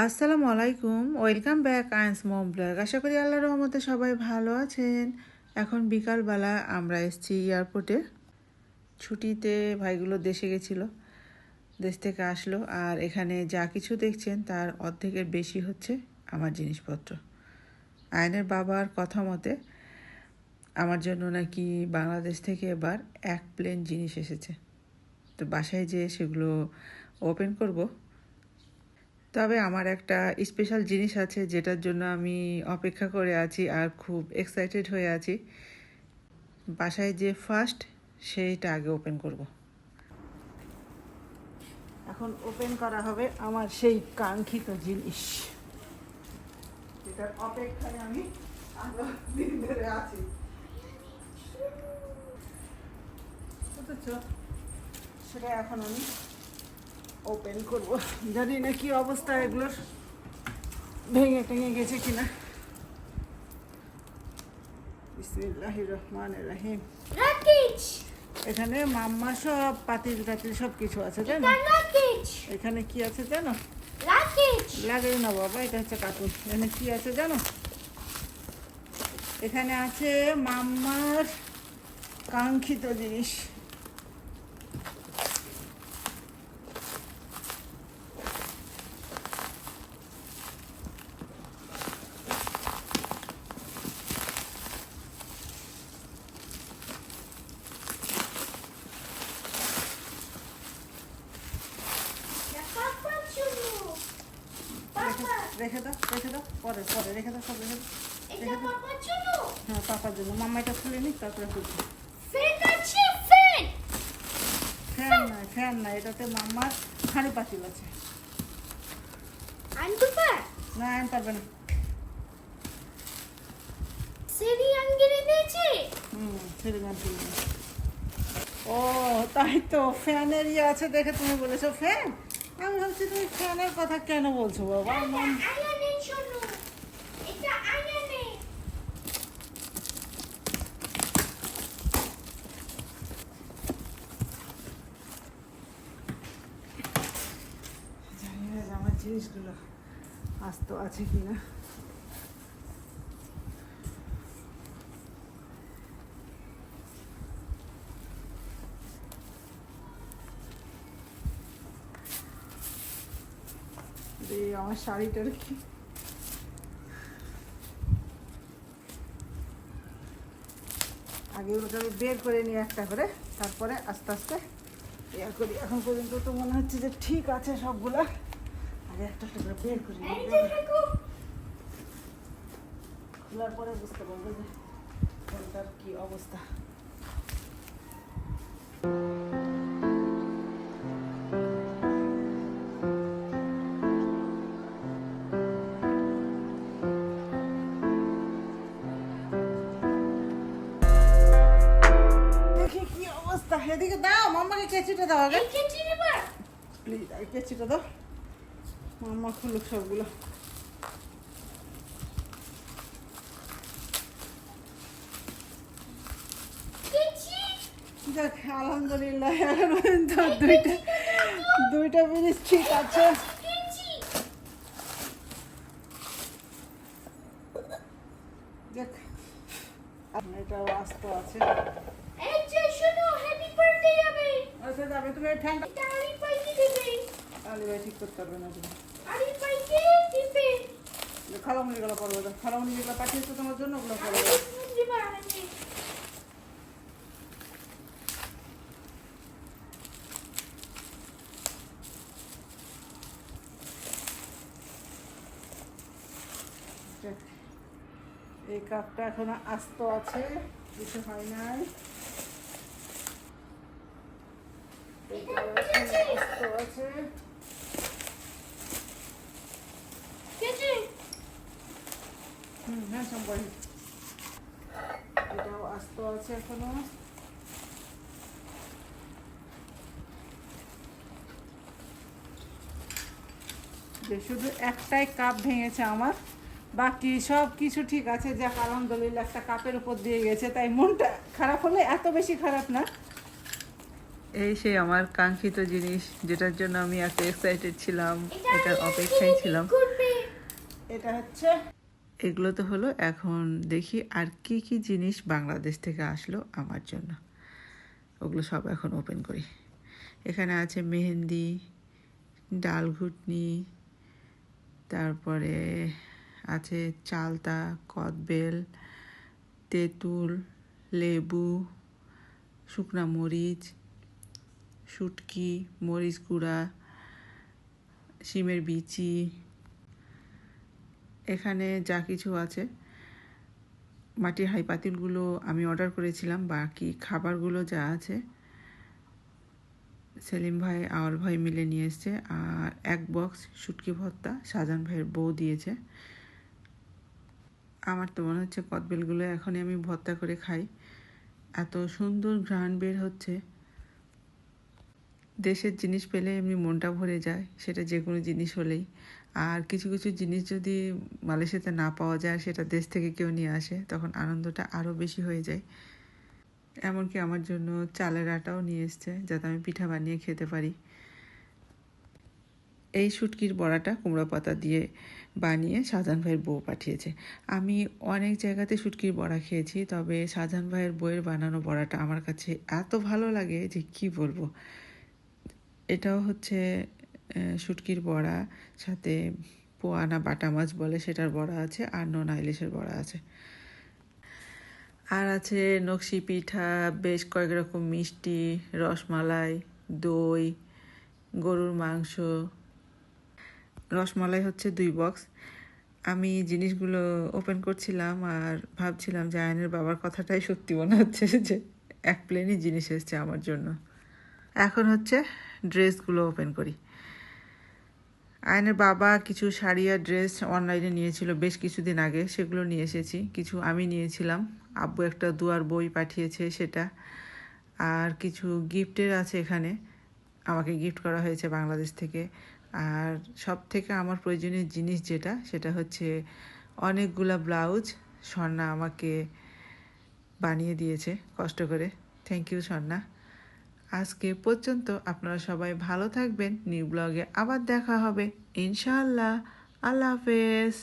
আসসালামু আলাইকুম, welcome back আইন্স মম blog. আশা করি আল্লাহর রহমতে সবাই ভালো আছেন। এখন বিকালবেলা আমরা এসেছি এয়ারপোর্টে। ছুটিতে ভাইগুলো দেশে গেছিলো, দেশ থেকে আসলো। আর এখানে যা কিছু দেখছেন তার অর্ধেকের বেশি হচ্ছে আমার জিনিসপত্র। আয়নের বাবার কথা মতে আমার জন্য নাকি বাংলাদেশ থেকে এবার 1 প্লেন জিনিস এসেছে। তো বাসায় যেয়ে সেগুলো ওপেন করব। তবে আমার একটা স্পেশাল জিনিস আছে যেটার জন্য আমি অপেক্ষা করে আছি আর খুব এক্সাইটেড হয়ে আছি। বাসায় যে ফার্স্ট সেইটা আগে ওপেন করব। এখন ওপেন করা হবে আমার সেই কাঙ্ক্ষিত জিনিস, যেটার অপেক্ষায় আমি আরো দিন ধরে আছি। অথচ সেটা এখন আমি ওপেন করব। জানি না কি অবস্থা এগুলোর, ভেঙে টেঙে গেছে কিনা। বিসমিল্লাহির রহমানির রহিম। এখানে মাম্মা সব পাতিল টাতিল সব কিছু আছে, তাই না? এখানে কি আছে জানো? লাগে না বাবা, এটা হচ্ছে কার্টুন। এখানে কি আছে জানো? এখানে আছে মাম্মার কাঙ্ক্ষিত জিনিস। রেখে দাও, রেখে দাও, পরে পরে রেখে দাও, সব রেখে দাও। হ্যাঁ, পাপার জন্য। মাম্মা এটা খুলে নিক, তারপরে খুলছি। ফ্যান নয়, ফ্যান নয়, এটাতে মাম্মার হাঁড়ি পাতিল আছে। না, আইন পারবে না। ও তাই তো, ফ্যানের ইয়ে আছে দেখে তুমি বলেছো ফ্যান। আমি ভাবছি তুমি ফ্যানের কথা কেন বলছো বাবা। জানি না যে আমার জিনিসগুলো আস্ত আছে কিনা। আমার শাড়িটার কি আগে ওটা বের করে নিয়ে একটা করে, তারপরে আস্তে আস্তে ইয়ে করি। এখন পর্যন্ত তো মনে হচ্ছে যে ঠিক আছে সবগুলা। আগে একটা একটা করে বের করে নিয়ে খোলার পরে বুঝতে পারবো যে কোনটার কি অবস্থা। এদিকে দাও, মাম্মাকে কেচিটা দাও আগে প্লিজ। আগে কেচিটা দাও, মাম্মা খুলুক সবগুলো। দেখ, আলহামদুলিল্লাহ এখন পর্যন্ত দুইটা জিনিস ঠিক আছে। দেখ, এটাও আস্ত আছে। আচ্ছা যাবে, তুমি ঠান্ডা আলি ভাই ঠিক করতে পারবে না। তুমি খালামুনি গুলো পড়বে, খালামুনি যেগুলো পাঠিয়েছো তোমার জন্য ওগুলো পড়বে। এই কাপটা এখনো আস্ত আছে, কিছু হয় নাই। আস্ত আছে, হ্যাঁ সম্পর্ক এটাও আস্ত আছে এখনো। যে শুধু একটাই কাপ ভেঙেছে আমার, বাকি সব কিছু ঠিক আছে। যাক আলহামদুলিল্লাহ, একটা কাপের উপর দিয়ে গেছে, তাই মনটা খারাপ হলে এত বেশি খারাপ না। এই সেই আমার কাঙ্ক্ষিত জিনিস, যেটার জন্য আমি এত এক্সাইটেড ছিলাম, এটার অপেক্ষায় ছিলাম। এটা হচ্ছে, এগুলো তো হলো। এখন দেখি আর কি কি জিনিস বাংলাদেশ থেকে আসলো আমার জন্য, ওগুলো সব এখন ওপেন করি। এখানে আছে মেহেন্দি, ডাল ঘুটনি, তারপরে আছে চালতা, কদবেল, তেঁতুল, লেবু, শুকনা মরিচ, শুটকি, মরিচ গুঁড়া, শিমের বিচি, এখানে যা কিছু আছে। মাটির হাঁড়ি পাতিলগুলো আমি অর্ডার করেছিলাম, বাকি খাবারগুলো যা আছে সেলিম ভাই আওয়াল ভাই মিলে নিয়ে এসছে। আর এক বক্স শুটকি ভর্তা শাহজাহান ভাইয়ের বউ দিয়েছে। আমার তো মনে হচ্ছে কদবেলগুলো এখনই আমি ভর্তা করে খাই, এত সুন্দর ঘ্রাণ বের হচ্ছে। দেশের জিনিস পেলে এমনি মনটা ভরে যায়, সেটা যে কোনো জিনিস হলেই। আর কিছু কিছু জিনিস যদি মালয়েশিয়াতে না পাওয়া যায়, সেটা দেশ থেকে কেউ নিয়ে আসে, তখন আনন্দটা আরও বেশি হয়ে যায়। এমনকি আমার জন্য চালের আটাও নিয়ে এসছে, যাতে আমি পিঠা বানিয়ে খেতে পারি। এই শুটকির বড়াটা কুমড়ো পাতা দিয়ে বানিয়ে শাহজাহান ভাইয়ের বউ পাঠিয়েছে। আমি অনেক জায়গাতে শুটকির বড়া খেয়েছি, তবে শাহজাহান ভাইয়ের বউয়ের বানানো বড়াটা আমার কাছে এত ভালো লাগে যে কি বলবো। এটাও হচ্ছে শুটকির বড়া, সাথে পোয়ানা বাটা মাছ বলে সেটার বড়া আছে, আর নোনা ইলিশের বড়া আছে। আর আছে নকশি পিঠা, বেশ কয়েক রকম মিষ্টি, রসমালাই, দই, গরুর মাংস। রসমালাই হচ্ছে 2 বক্স। আমি জিনিসগুলো ওপেন করছিলাম আর ভাবছিলাম যে আয়নের বাবার কথাটাই সত্যি মনে হচ্ছে, যে এক প্লেনই জিনিস এসছে আমার জন্য। এখন হচ্ছে ড্রেসগুলো ওপেন করি। আয়নের বাবা কিছু শাড়ি আর ড্রেস অনলাইনে নিয়েছিল বেশ কিছুদিন আগে, সেগুলো নিয়ে এসেছি। কিছু আমি নিয়েছিলাম, আব্বু একটা দুয়ার বই পাঠিয়েছে সেটা। আর কিছু গিফটের আছে এখানে, আমাকে গিফট করা হয়েছে বাংলাদেশ থেকে। আর সব থেকে আমার প্রয়োজনীয় জিনিস যেটা, সেটা হচ্ছে অনেকগুলা ব্লাউজ স্বর্ণা আমাকে বানিয়ে দিয়েছে কষ্ট করে। Thank you Swarna. আজকে পর্যন্ত, আপনারা সবাই ভালো থাকবেন। নিউ ব্লগে আবার দেখা হবে ইনশাআল্লাহ। আল্লাহ হাফেজ।